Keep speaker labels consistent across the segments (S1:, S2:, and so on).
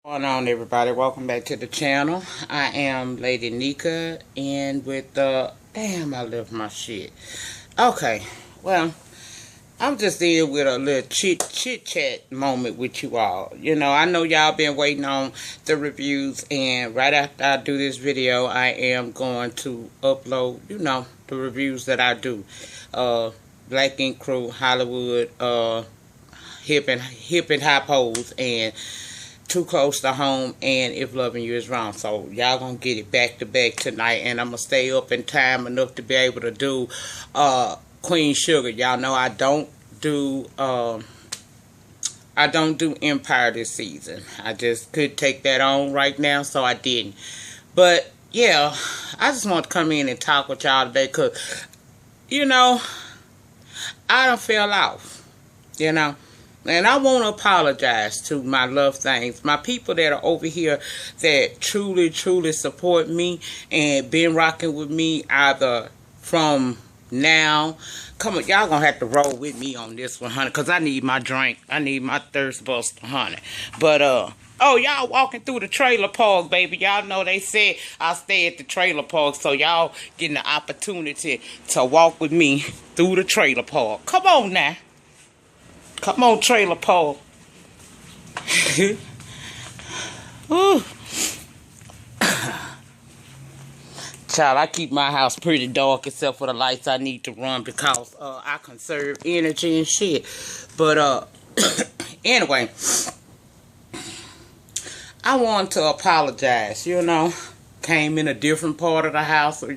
S1: What's going on, everybody? Welcome back to the channel. I am Lady Nika, and with the damn, I left my shit. Okay, well, I'm just here with a little chit chat moment with you all. I know y'all been waiting on the reviews, and right after I do this video, I am going to upload, the reviews that I do. Black Ink Crew, Hollywood, Hip and High Pose, and Too Close to Home, and If Loving You Is Wrong. So y'all gonna get it back to back tonight, and I'm gonna stay up in time enough to be able to do Queen Sugar. Y'all know I don't do Empire this season. I just could take that on right now, so I didn't. But yeah, I just want to come in and talk with y'all today, cause I done fell off. And I want to apologize to my love things, my people that are over here that truly, truly support me and been rocking with me either from now. Come on, y'all gonna have to roll with me on this one, honey, because I need my drink. I need my thirst buster, honey. But, oh, y'all walking through the trailer park, baby. Y'all know they said I stay at the trailer park, so y'all getting the opportunity to walk with me through the trailer park. Come on now. Come on, trailer park. Ooh. Child, I keep my house pretty dark except for the lights I need to run because I conserve energy and shit. But anyway, I want to apologize, Came in a different part of the house so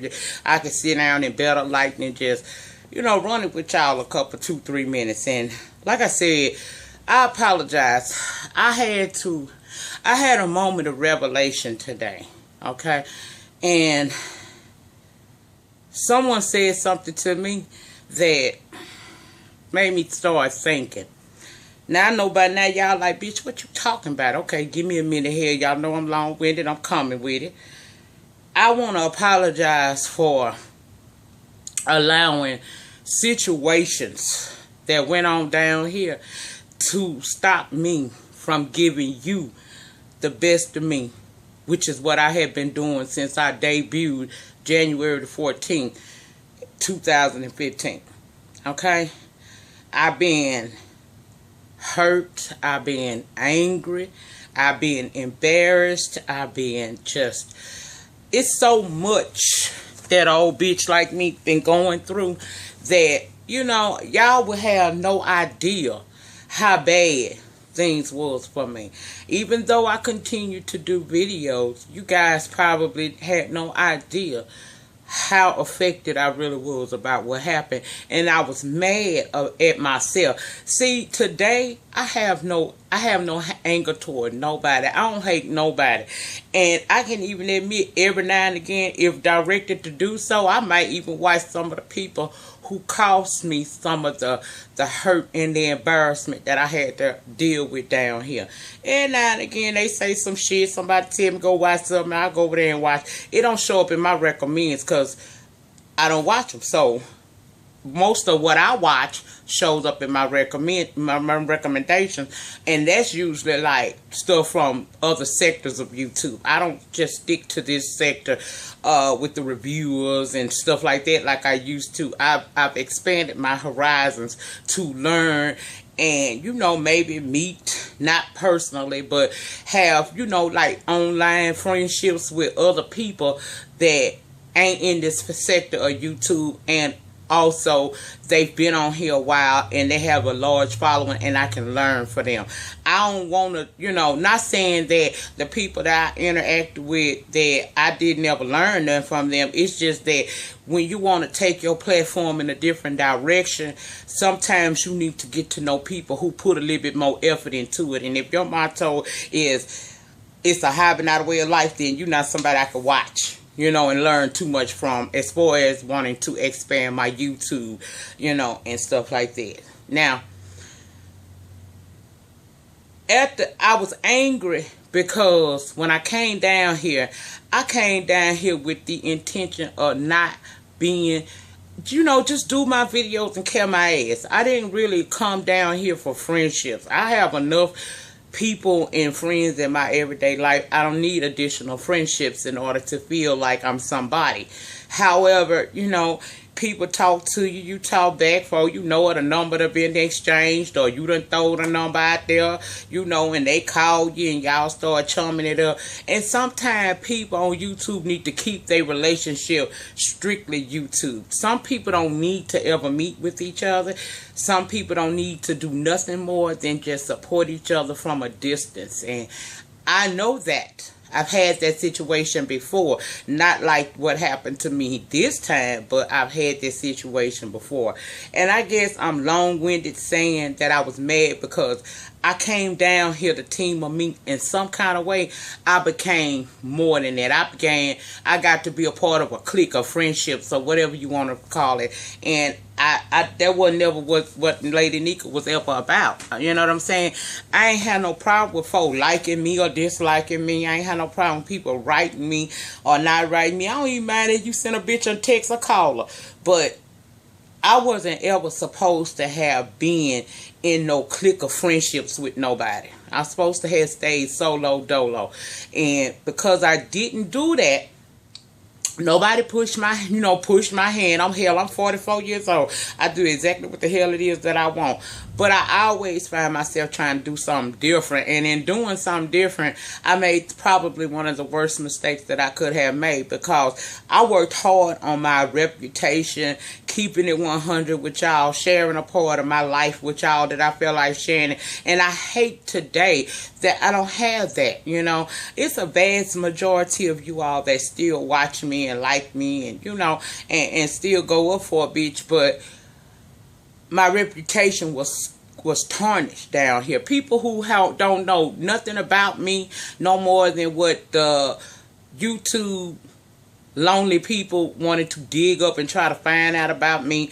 S1: I could sit down in better lighting and just, running with y'all a couple, 2-3 minutes. And like I said, I apologize. I had a moment of revelation today, okay? And someone said something to me that made me start thinking. Now, I know by now y'all like, bitch, what you talking about? Okay, give me a minute here. Y'all know I'm long-winded. I'm coming with it. I want to apologize for allowing situations that went on down here to stop me from giving you the best of me, which is what I have been doing since I debuted January the 14th, 2015. Okay? I've been hurt. I've been angry. I've been embarrassed. I've been just... It's so much that old bitch like me been going through that, y'all would have no idea how bad things was for me. Even though I continued to do videos, you guys probably had no idea how affected I really was about what happened. And I was mad at myself. See, today I have no anger toward nobody. I don't hate nobody. And I can even admit every now and again, if directed to do so, I might even watch some of the people who caused me some of the hurt and the embarrassment that I had to deal with down here. And now and again, they say some shit. Somebody tell me go watch something. I'll go over there and watch. It don't show up in my recommends because I don't watch them. So most of what I watch shows up in my recommendations, and that's usually like stuff from other sectors of YouTube. I don't just stick to this sector with the reviewers and stuff like that like I used to. I've expanded my horizons to learn and maybe meet, not personally, but have like online friendships with other people that ain't in this sector of YouTube, and also they've been on here a while and they have a large following and I can learn from them. I don't want to, not saying that the people that I interact with that I didn't ever learn nothing from them. It's just that when you want to take your platform in a different direction, sometimes you need to get to know people who put a little bit more effort into it. And if your motto is it's a hobby, not a way of life, then you're not somebody I could watch, and learn too much from as far as wanting to expand my YouTube, and stuff like that. Now, I was angry because when I came down here with the intention of not being, just do my videos and kill my ass. I didn't really come down here for friendships. I have enough people and friends in my everyday life. I don't need additional friendships in order to feel like I'm somebody. However, you know, people talk to you, you talk back, for you know it, a number to been exchanged, or you done throw the number out there, you know, and they call you and y'all start chumming it up. And sometimes people on YouTube need to keep their relationship strictly YouTube. Some people don't need to ever meet with each other. Some people don't need to do nothing more than just support each other from a distance. And I know that. I've had that situation before. Not like what happened to me this time, but I've had this situation before. And I guess I'm long-winded saying that I was mad because I came down here to team of me in some kind of way. I became more than that. I got to be a part of a clique of friendships or whatever you want to call it. And that was never what Lady Nika was ever about. You know what I'm saying? I ain't had no problem with folk liking me or disliking me. I ain't had no problem with people writing me or not writing me. I don't even mind if you send a bitch a text or call her. But I wasn't ever supposed to have been in no clique of friendships with nobody. I was supposed to have stayed solo dolo. And because I didn't do that, nobody pushed my hand. I'm 44 years old. I do exactly what the hell it is that I want. But I always find myself trying to do something different. And in doing something different, I made probably one of the worst mistakes that I could have made, because I worked hard on my reputation, keeping it 100 with y'all, sharing a part of my life with y'all that I feel like sharing. And I hate today that I don't have that, you know. It's a vast majority of you all that still watch me and like me and, you know, and still go up for a bitch, but my reputation was tarnished down here. People who don't know nothing about me no more than what the YouTube lonely people wanted to dig up and try to find out about me,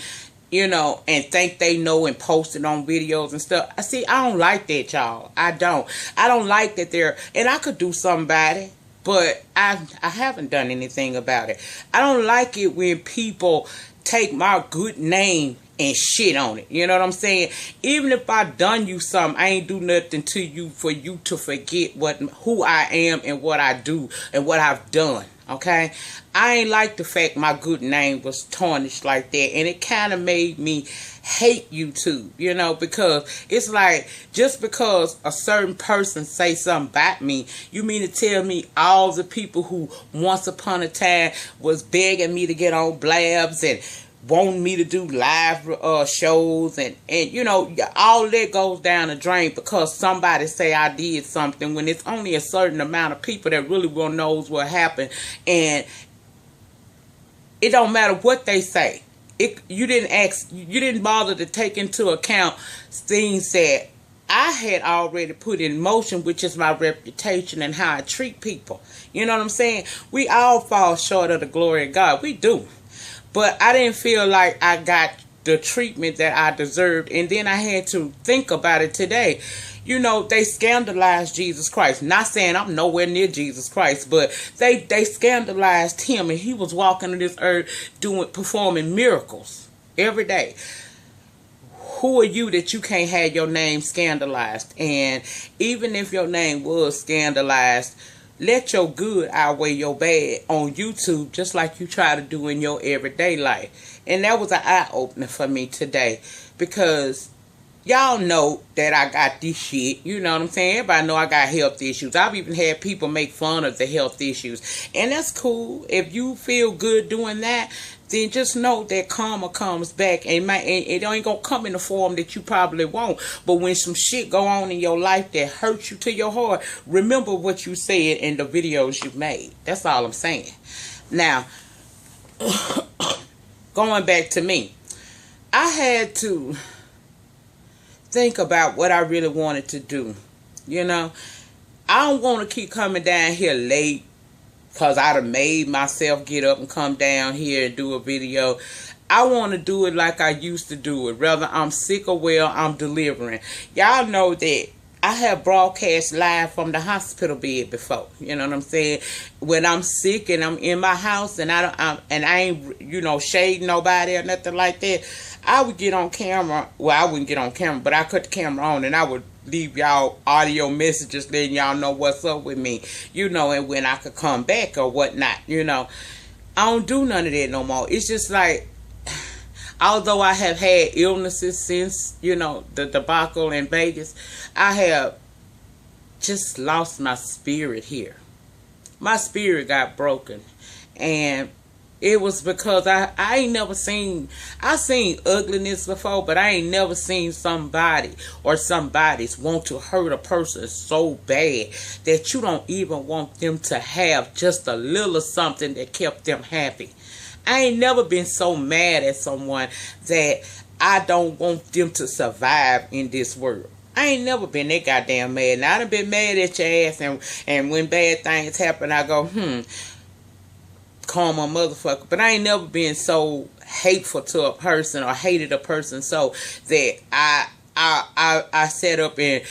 S1: you know, and think they know and post it on videos and stuff. I don't like that, y'all. I don't like that and I could do something about it, but I haven't done anything about it. I don't like it when people take my good name and shit on it. You know what I'm saying? Even if I done you something, I ain't do nothing to you for you to forget who I am and what I do and what I've done. Okay? I ain't like the fact my good name was tarnished like that. And it kind of made me hate YouTube, you know, because it's like, just because a certain person say something about me, you mean to tell me all the people who once upon a time was begging me to get on blabs and wanting me to do live shows and you know, all that goes down the drain because somebody say I did something, when it's only a certain amount of people that really well knows what happened. And it don't matter what they say. You didn't bother to take into account things that I had already put in motion, which is my reputation and how I treat people. You know what I'm saying? We all fall short of the glory of God. We do. But I didn't feel like I got the treatment that I deserved. And then I had to think about it today. You know, they scandalized Jesus Christ. Not saying I'm nowhere near Jesus Christ, but they scandalized him. And he was walking on this earth performing miracles every day. Who are you that you can't have your name scandalized? And even if your name was scandalized, let your good outweigh your bad on YouTube, just like you try to do in your everyday life. And that was an eye-opener for me today, because y'all know that I got this shit. You know what I'm saying? Everybody know I got health issues. I've even had people make fun of the health issues. And that's cool. If you feel good doing that, then just know that karma comes back, and it ain't gonna come in the form that you probably want. But when some shit go on in your life that hurts you to your heart, remember what you said in the videos you made. That's all I'm saying. Now, going back to me, I had to think about what I really wanted to do. You know, I don't want to keep coming down here late, because I done made myself get up and come down here and do a video. I want to do it like I used to do it. Whether I'm sick or well, I'm delivering. Y'all know that I have broadcast live from the hospital bed before. You know what I'm saying? When I'm sick and I'm in my house and I ain't, you know, shading nobody or nothing like that, I would get on camera. Well, I wouldn't get on camera, but I cut the camera on and I would leave y'all audio messages letting y'all know what's up with me, you know, and when I could come back or whatnot, you know. I don't do none of that no more. It's just like, although I have had illnesses since, you know, the debacle in Vegas, I have just lost my spirit here. My spirit got broken. And it was because I ain't never seen, I seen ugliness before, but I ain't never seen somebody or somebody's want to hurt a person so bad that you don't even want them to have just a little something that kept them happy. I ain't never been so mad at someone that I don't want them to survive in this world. I ain't never been that goddamn mad. Now, I done been mad at your ass, and when bad things happen, I go, calm my motherfucker. But I ain't never been so hateful to a person or hated a person so that I set up and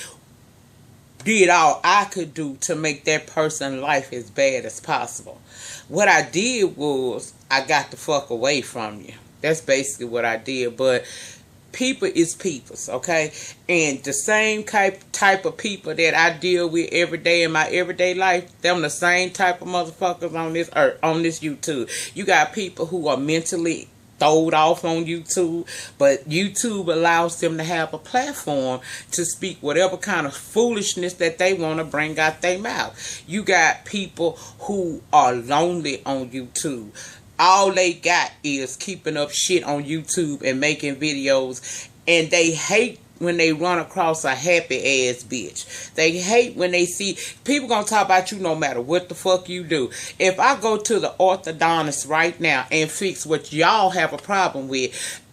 S1: did all I could do to make that person's life as bad as possible. What I did was I got the fuck away from you. That's basically what I did. But people is peoples, okay? And the same type of people that I deal with every day in my everyday life, them the same type of motherfuckers on this earth, on this YouTube. You got people who are mentally throwed off on YouTube, but YouTube allows them to have a platform to speak whatever kind of foolishness that they want to bring out their mouth. You got people who are lonely on YouTube. All they got is keeping up shit on YouTube and making videos, and they hate when they run across a happy ass bitch. They hate when they see people gonna talk about you no matter what the fuck you do. If I go to the orthodontist right now and fix what y'all have a problem with,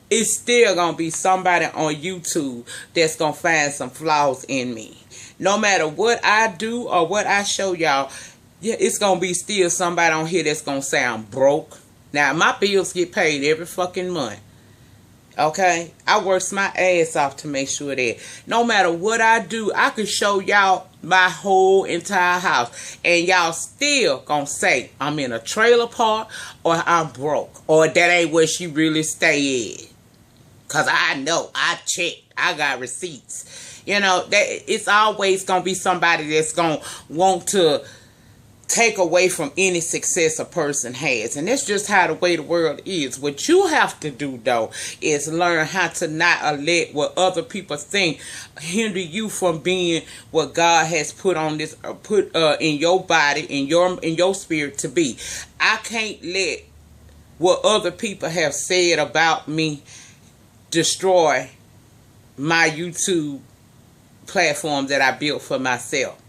S1: it's still gonna be somebody on YouTube that's gonna find some flaws in me. No matter what I do or what I show y'all, yeah, it's gonna be still somebody on here that's gonna sound broke. Now, my bills get paid every fucking month. Okay? I works my ass off to make sure that no matter what I do, I can show y'all my whole entire house. And y'all still gonna say I'm in a trailer park or I'm broke. Or that ain't where she really stay at. Because I know. I checked. I got receipts. You know, that it's always gonna be somebody that's gonna want to take away from any success a person has. And that's just how the way the world is. What you have to do, though, is learn how to not let what other people think hinder you from being what God has put on this, in your body, in your spirit to be. I can't let what other people have said about me destroy my YouTube platform that I built for myself.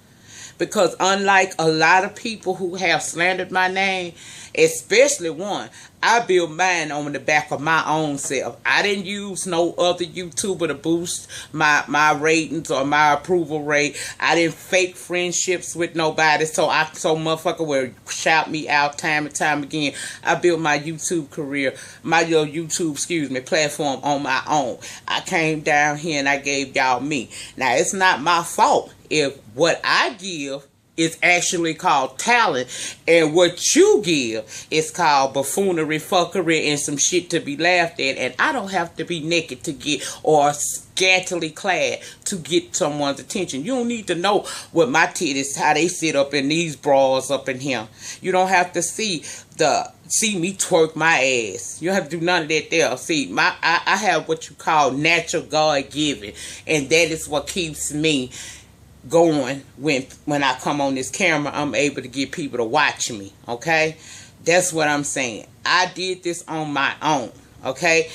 S1: Because unlike a lot of people who have slandered my name, especially one, I built mine on the back of my own self. I didn't use no other YouTuber to boost my ratings or my approval rate. I didn't fake friendships with nobody so motherfucker would shout me out time and time again. I built my YouTube career, my little YouTube, platform on my own. I came down here and I gave y'all me. Now, it's not my fault if what I give is actually called talent, and what you give is called buffoonery, fuckery, and some shit to be laughed at. And I don't have to be naked to get, or scantily clad to get someone's attention. You don't need to know what my titties, how they sit up in these bras up in here. You don't have to see me twerk my ass. You don't have to do none of that there. See, I have what you call natural God-given, and that is what keeps me going. When I come on this camera, I'm able to get people to watch me. Okay, that's what I'm saying. I did this on my own. Okay,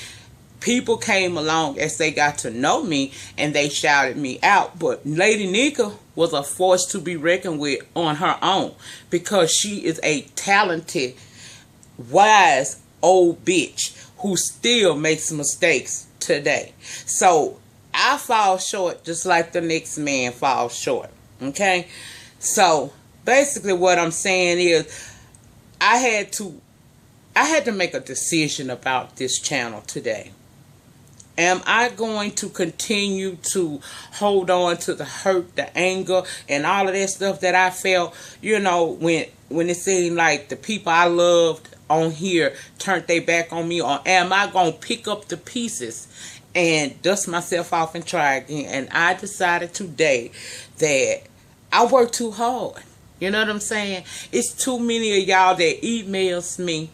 S1: people came along as they got to know me and they shouted me out, but Lady Nika was a force to be reckoned with on her own, because she is a talented, wise old bitch who still makes mistakes today. So I fall short just like the next man falls short. Okay? So basically what I'm saying is I had to make a decision about this channel today. Am I going to continue to hold on to the hurt, the anger, and all of that stuff that I felt, when it seemed like the people I loved on here turned their back on me? Or am I going to pick up the pieces and dust myself off and try again? And I decided today that I work too hard. You know what I'm saying? It's too many of y'all that emails me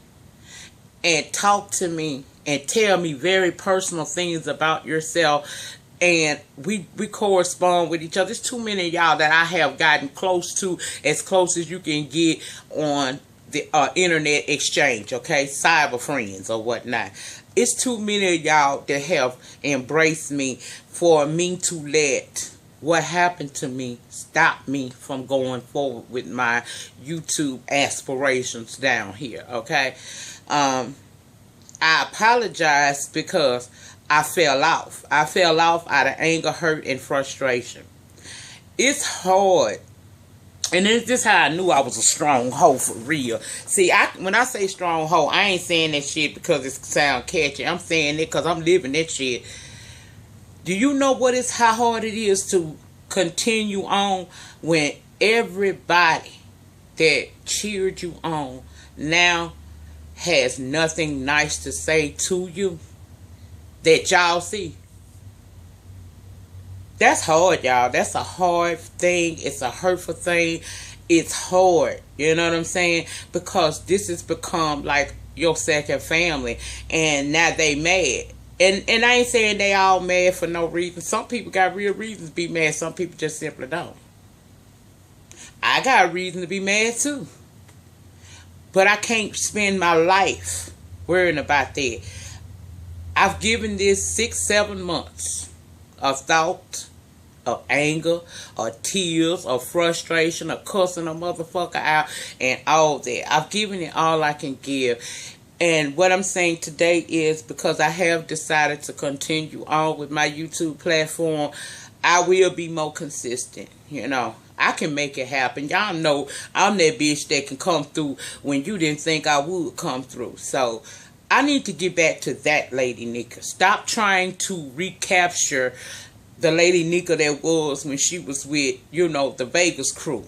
S1: and talk to me and tell me very personal things about yourself, and we correspond with each other. There's too many of y'all that I have gotten close to, as close as you can get on the internet exchange, okay? Cyber friends or whatnot. It's too many of y'all that have embraced me for me to let what happened to me stop me from going forward with my YouTube aspirations down here, okay? I apologize because I fell off. I fell off out of anger, hurt, and frustration. It's hard. And this is how I knew I was a strong hoe for real. See, when I say strong hoe, I ain't saying that shit because it sound catchy. I'm saying it because I'm living that shit. Do you know how hard it is to continue on when everybody that cheered you on now has nothing nice to say to you that y'all see? That's hard, y'all. That's a hard thing. It's a hurtful thing. It's hard. You know what I'm saying? Because this has become like your second family, and now they mad. And I ain't saying they all mad for no reason. Some people got real reasons to be mad. Some people just simply don't. I got a reason to be mad too. But I can't spend my life worrying about that. I've given this 6-7 months of thought, of anger, of tears, of frustration, of cussing a motherfucker out, and all that. I've given it all I can give. And what I'm saying today is, because I have decided to continue on with my YouTube platform, I will be more consistent, I can make it happen. Y'all know I'm that bitch that can come through when you didn't think I would come through. So I need to get back to that Lady Nika. Stop trying to recapture the Lady Nika that was when she was with, the Vegas crew.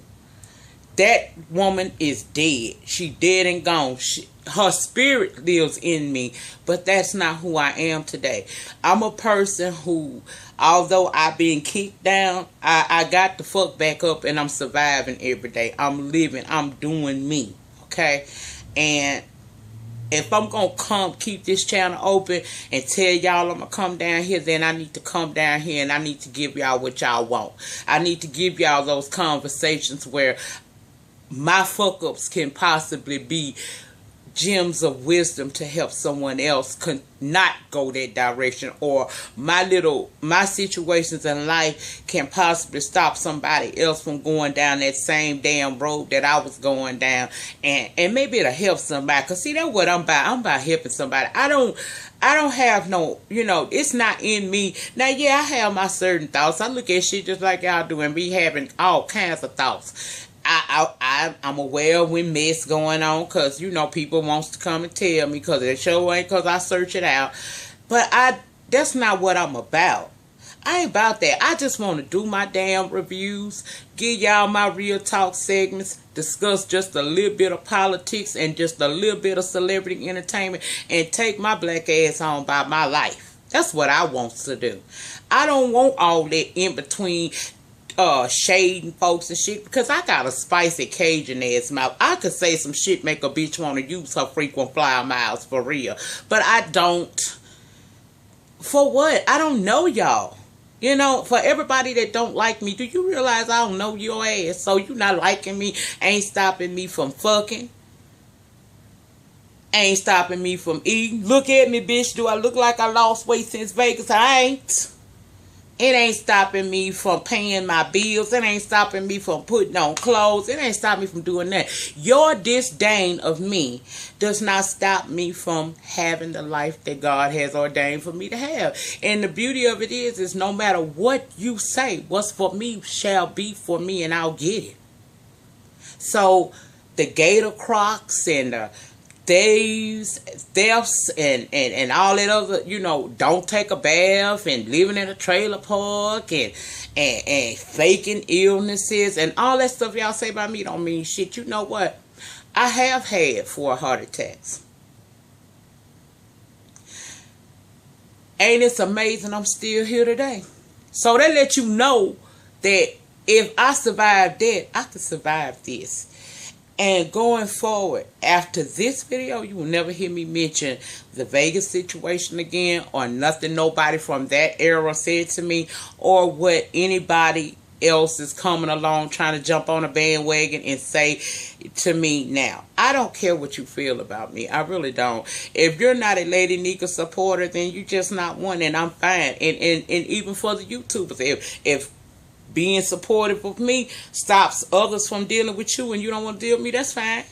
S1: That woman is dead. She dead and gone. Her spirit lives in me, but that's not who I am today. I'm a person who, although I've been kicked down, I got the fuck back up, and I'm surviving every day. I'm living. I'm doing me, okay? And if I'm going to keep this channel open and tell y'all I'm going to come down here, then I need to come down here and I need to give y'all what y'all want. I need to give y'all those conversations where my fuck-ups can possibly be gems of wisdom to help someone else not go that direction, or my situations in life can possibly stop somebody else from going down that same damn road that I was going down, and maybe it'll help somebody. Because see, that's what I'm about. I'm about helping somebody. I don't have no, it's not in me. Now, yeah, I have my certain thoughts. I look at shit just like y'all do and be having all kinds of thoughts. I'm aware of when mess going on, because people wants to come and tell me, because it sure ain't because I search it out. But that's not what I'm about. I ain't about that. I just want to do my damn reviews, give y'all my real talk segments, discuss just a little bit of politics and just a little bit of celebrity entertainment, and take my black ass on by my life. That's what I want to do. I don't want all that in between shading folks and shit, because I got a spicy Cajun ass mouth. I could say some shit make a bitch want to use her frequent flyer miles for real, but I don't. For what? I don't know y'all. For everybody that don't like me, do you realize I don't know your ass? So you not liking me ain't stopping me from fucking, ain't stopping me from eating. Look at me, bitch. Do I look like I lost weight since Vegas? I ain't. It ain't stopping me from paying my bills. It ain't stopping me from putting on clothes. It ain't stopping me from doing that. Your disdain of me does not stop me from having the life that God has ordained for me to have. And the beauty of it is no matter what you say, what's for me shall be for me, and I'll get it. So the Gator Crocs and the thieves, thefts, and all that other, don't take a bath and living in a trailer park and faking illnesses and all that stuff y'all say about me don't mean shit. You know what? I have had 4 heart attacks. Ain't it amazing I'm still here today? So that let you know that if I survived that, I could survive this. And going forward, after this video, you will never hear me mention the Vegas situation again or nothing nobody from that era said to me or what anybody else is coming along trying to jump on a bandwagon and say to me now. I don't care what you feel about me. I really don't. If you're not a Lady Nika supporter, then you're just not one, and I'm fine. And even for the YouTubers, if being supportive of me stops others from dealing with you and you don't want to deal with me, that's fine.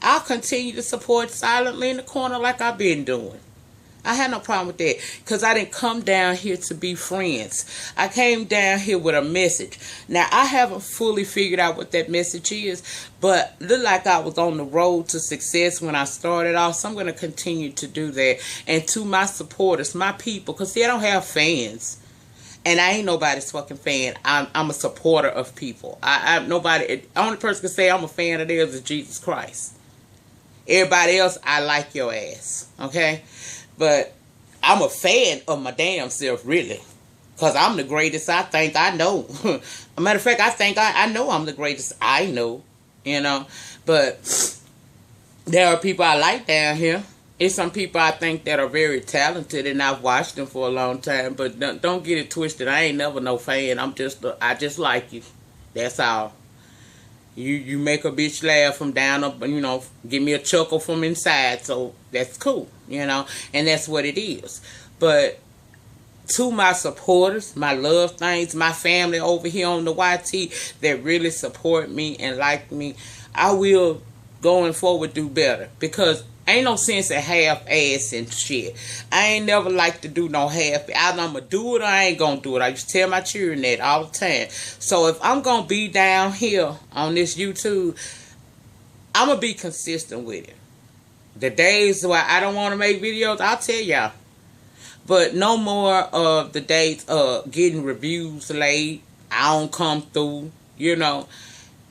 S1: I'll continue to support silently in the corner like I've been doing. I had no problem with that because I didn't come down here to be friends. I came down here with a message. Now, I haven't fully figured out what that message is, but look like I was on the road to success when I started off, so I'm going to continue to do that. And to my supporters, my people, because see, I don't have fans. And I ain't nobody's fucking fan. I'm a supporter of people. The only person can say I'm a fan of theirs is Jesus Christ. Everybody else, I like your ass. Okay? But I'm a fan of my damn self, really. Because I'm the greatest I think I know. A matter of fact, I think I know I'm the greatest I know. But there are people I like down here. It's some people I think that are very talented, and I've watched them for a long time. But don't get it twisted. I ain't never no fan. I just like you. That's all. You make a bitch laugh from down up, give me a chuckle from inside. So that's cool, and that's what it is. But to my supporters, my love things, my family over here on the YT that really support me and like me, I will going forward do better because ain't no sense in half-ass and shit. I ain't never like to do no half. I'm going to do it or I ain't going to do it. I used to tell my children that all the time. So if I'm going to be down here on this YouTube, I'm going to be consistent with it. The days where I don't want to make videos, I'll tell y'all. But no more of the days of getting reviews late. I don't come through,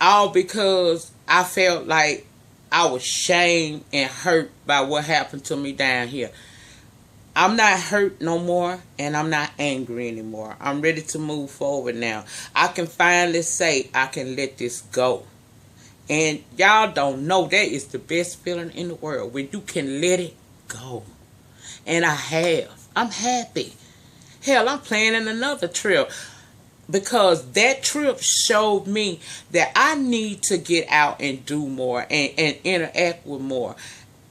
S1: all because I felt like I was shamed and hurt by what happened to me down here. I'm not hurt no more, and I'm not angry anymore. I'm ready to move forward now. I can finally say I can let this go. And y'all don't know that is the best feeling in the world, when you can let it go. And I have. I'm happy. Hell, I'm planning another trip. Because that trip showed me that I need to get out and do more and interact more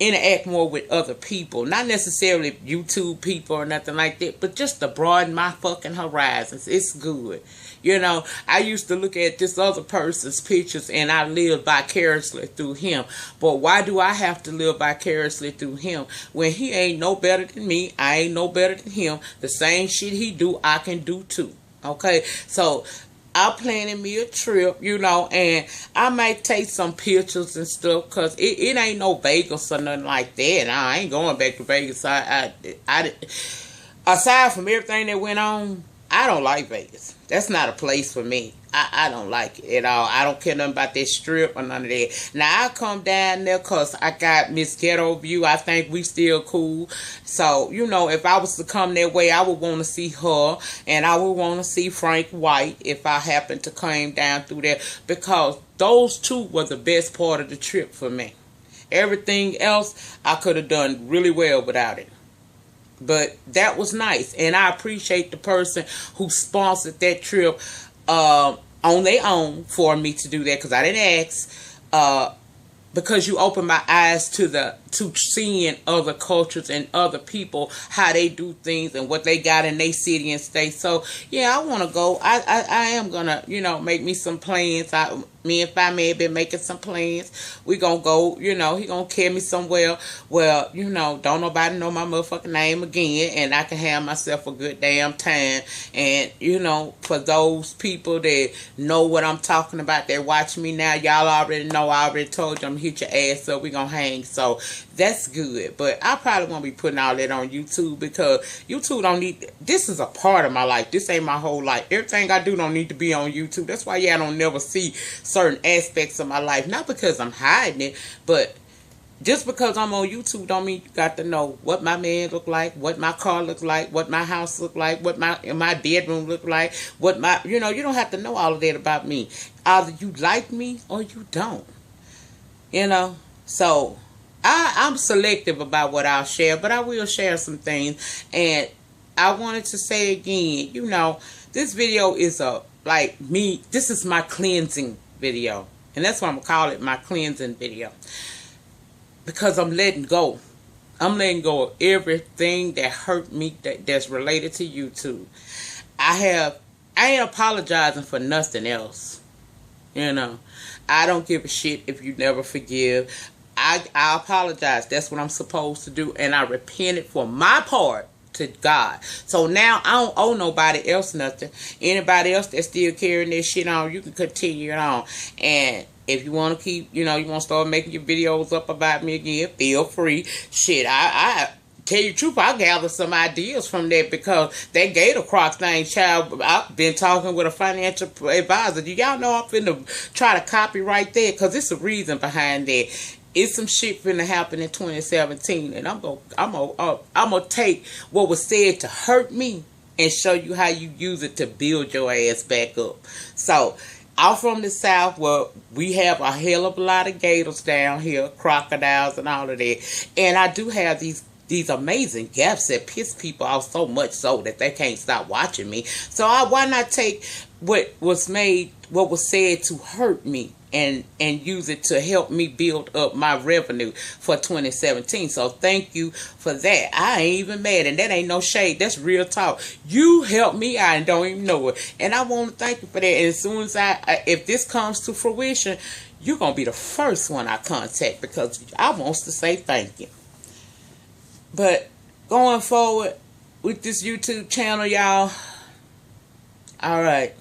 S1: with other people. Not necessarily YouTube people or nothing like that, but just to broaden my fucking horizons. It's good. I used to look at this other person's pictures and I live vicariously through him. But why do I have to live vicariously through him when he ain't no better than me? I ain't no better than him. The same shit he do, I can do too. Okay, so I'm planning me a trip, and I might take some pictures and stuff because it ain't no Vegas or nothing like that. I ain't going back to Vegas. I aside from everything that went on, I don't like Vegas. That's not a place for me. I don't like it at all. I don't care nothing about that strip or none of that. Now, I come down there because I got Miss Ghetto View. I think we still cool. So, if I was to come that way, I would want to see her. And I would want to see Frank White if I happened to come down through there. Because those two were the best part of the trip for me. Everything else, I could have done really well without it. But that was nice. And I appreciate the person who sponsored that trip on their own for me to do that, because I didn't ask, because you open my eyes to seeing other cultures and other people, how they do things and what they got in their city and state. So yeah, I want to go. I am gonna make me some plans. Me and Fami have been making some plans. We gonna go, you know, he gonna carry me somewhere where, you know, don't nobody know my motherfucking name again, and I can have myself a good damn time. And, you know, for those people that know what I'm talking about, that watch me now, y'all already know, I already told you I'm gonna hit your ass up, we gonna hang. So that's good. But I probably won't be putting all that on YouTube, because YouTube don't need, this is a part of my life. This ain't my whole life. Everything I do don't need to be on YouTube. That's why y'all don't never see certain aspects of my life. Not because I'm hiding it, but just because I'm on YouTube don't mean you got to know what my man look like, what my car look like, what my house look like, what my bedroom look like, what my, you know, you don't have to know all of that about me. Either you like me or you don't. You know? So I'm selective about what I'll share, but I will share some things. And I wanted to say again, you know, this video is this is my cleansing video. And that's why I'm going to call it my cleansing video. Because I'm letting go. I'm letting go of everything that hurt me that's related to YouTube. I ain't apologizing for nothing else. You know, I don't give a shit if you never forgive. I apologize. That's what I'm supposed to do. And I repented for my part to God. So now I don't owe nobody else nothing. Anybody else that's still carrying this shit on, you can continue it on. And if you want to keep, you know, you want to start making your videos up about me again, feel free. Shit, I tell you the truth, I gathered some ideas from that, because that Gator Croc thing, child, I've been talking with a financial advisor. Do y'all know I'm finna try to copyright that? Because it's a reason behind that. It's some shit finna happen in 2017, and I'm gonna take what was said to hurt me and show you how you use it to build your ass back up. So, out from the South, where we have a hell of a lot of gators down here, crocodiles and all of that, and I do have these amazing gaps that piss people off so much so that they can't stop watching me. So why not take what was said to hurt me and use it to help me build up my revenue for 2017. So thank you for that. I ain't even mad, and that ain't no shade. That's real talk. You helped me out and don't even know it. And I want to thank you for that. And as soon as if this comes to fruition, you're going to be the first one I contact, because I want to say thank you. But going forward with this YouTube channel, y'all, all right,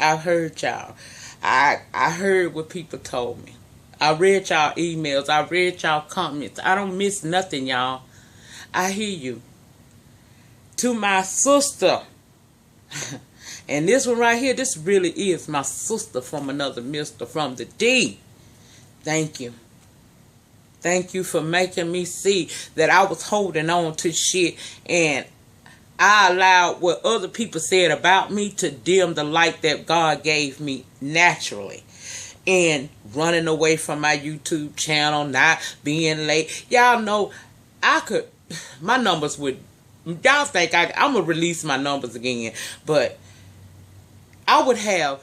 S1: I heard y'all. I heard what people told me. I read y'all emails. I read y'all comments. I don't miss nothing, y'all. I hear you. To my sister. And this one right here, this really is my sister from another mister, from the D. Thank you. Thank you for making me see that I was holding on to shit, and I allowed what other people said about me to dim the light that God gave me naturally. And running away from my YouTube channel, not being late. Y'all know my numbers would, y'all think I'm going to release my numbers again. But I would have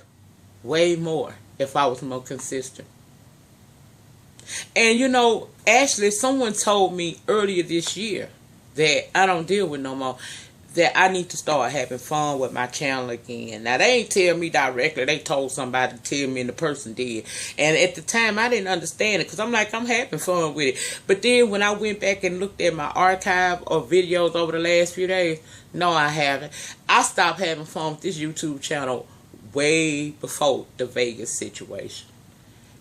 S1: way more if I was more consistent. And you know, actually, someone told me earlier this year that I don't deal with no more, that I need to start having fun with my channel again. Now, they ain't tell me directly. They told somebody to tell me, and the person did. And at the time, I didn't understand it, because I'm like, I'm having fun with it. But then when I went back and looked at my archive of videos over the last few days, no, I haven't. I stopped having fun with this YouTube channel way before the Vegas situation.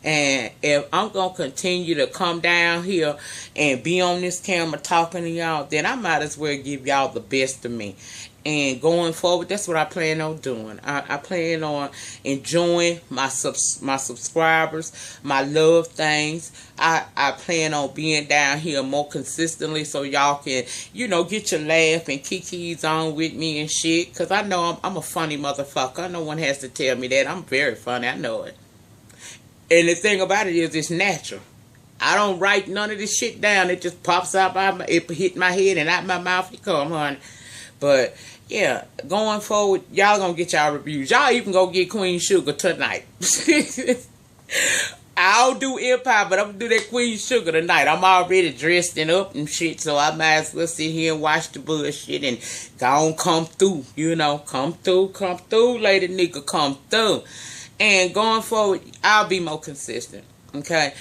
S1: And if I'm going to continue to come down here and be on this camera talking to y'all, then I might as well give y'all the best of me. And going forward, that's what I plan on doing. I plan on enjoying my subscribers, my love things. I plan on being down here more consistently, so y'all can, you know, get your laugh and kikis on with me and shit. Because I know I'm a funny motherfucker. No one has to tell me that. I'm very funny. I know it. And the thing about it is, it's natural. I don't write none of this shit down. It just pops out it hit my head and out my mouth. You come, honey. But yeah, going forward, y'all gonna get y'all reviews. Y'all even go get Queen Sugar tonight. I'll do Empire, but I'm gonna do that Queen Sugar tonight. I'm already dressed and up and shit, so I might as well sit here and watch the bullshit and go on, come through. You know, come through, lady nigga, come through. And going forward, I'll be more consistent. Okay?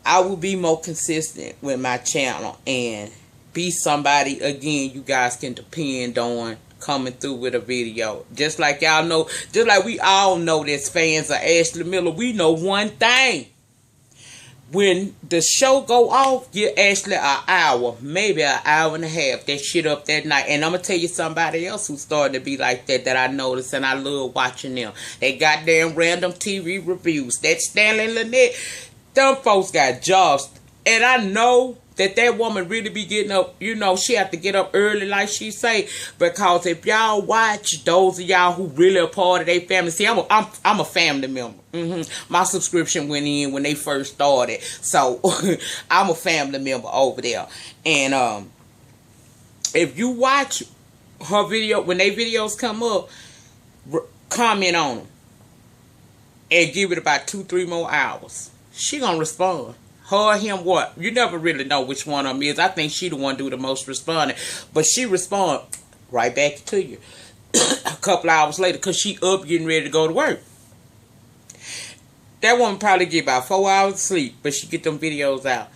S1: I will be more consistent with my channel and be somebody, again, you guys can depend on coming through with a video. Just like y'all know, just like we all know that's fans of Ashley Miller, we know one thing. When the show go off, give Ashley an hour, maybe an hour and a half, that shit up that night. And I'm going to tell you somebody else who's starting to be like that I noticed, and I love watching them. They goddamn random TV reviews. That Stanley and Lynette, them folks got jobs. And I know that woman really be getting up, you know, she have to get up early like she say, because if y'all watch, those of y'all who really a part of their family, see, I'm a family member. My subscription went in when they first started, so I'm a family member over there. And if you watch her video, when they videos come up, comment on them and give it about 2-3 more hours. She gonna respond. Her or him, what? You never really know which one of them is. I think she the one do the most responding. But she respond right back to you a couple hours later, because she up getting ready to go to work. That woman probably get about 4 hours of sleep, but she get them videos out.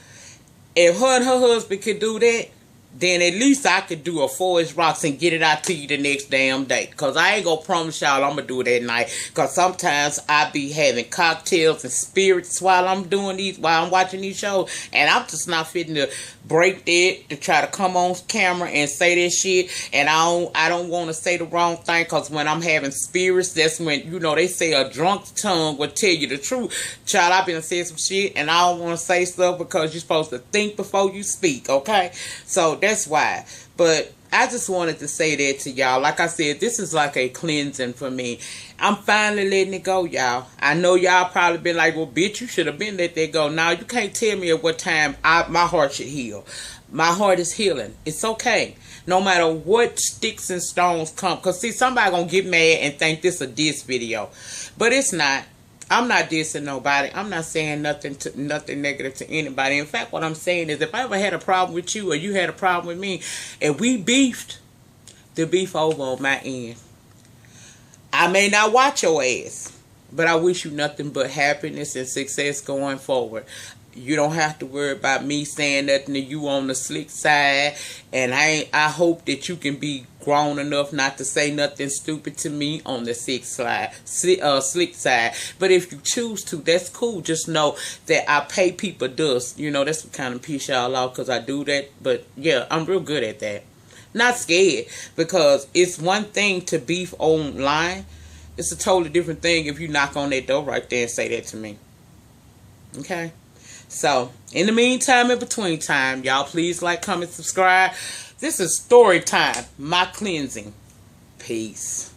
S1: If her and her husband could do that, then at least I could do a Forest Rocks and get it out to you the next damn day. Because I ain't going to promise y'all I'm going to do it at night. Because sometimes I be having cocktails and spirits while I'm watching these shows. And I'm just not fitting to break that, to try to come on camera and say that shit. And I don't want to say the wrong thing. Because when I'm having spirits, that's when, you know, they say a drunk tongue will tell you the truth. Child, I've been saying some shit and I don't want to say stuff because you're supposed to think before you speak, okay? So that's why. But I just wanted to say that to y'all. Like I said, this is like a cleansing for me. I'm finally letting it go, y'all. I know y'all probably been like, well, bitch, you should have been let that go. Now, you can't tell me at what time my heart should heal. My heart is healing. It's okay. No matter what sticks and stones come. Because, see, somebody going to get mad and think this a diss video. But it's not. I'm not dissing nobody. I'm not saying nothing negative to anybody. In fact, what I'm saying is if I ever had a problem with you or you had a problem with me and we beefed, the beef over on my end. I may not watch your ass, but I wish you nothing but happiness and success going forward. You don't have to worry about me saying nothing to you on the slick side. And I hope that you can be grown enough not to say nothing stupid to me on the slick side. But if you choose to, that's cool. Just know that I pay people dust. You know, that's what kind of piss y'all off because I do that. But yeah, I'm real good at that. Not scared, because it's one thing to beef online. It's a totally different thing if you knock on that door right there and say that to me. Okay? So, in the meantime, in between time, y'all please like, comment, subscribe. This is Storytime, my cleansing. Peace.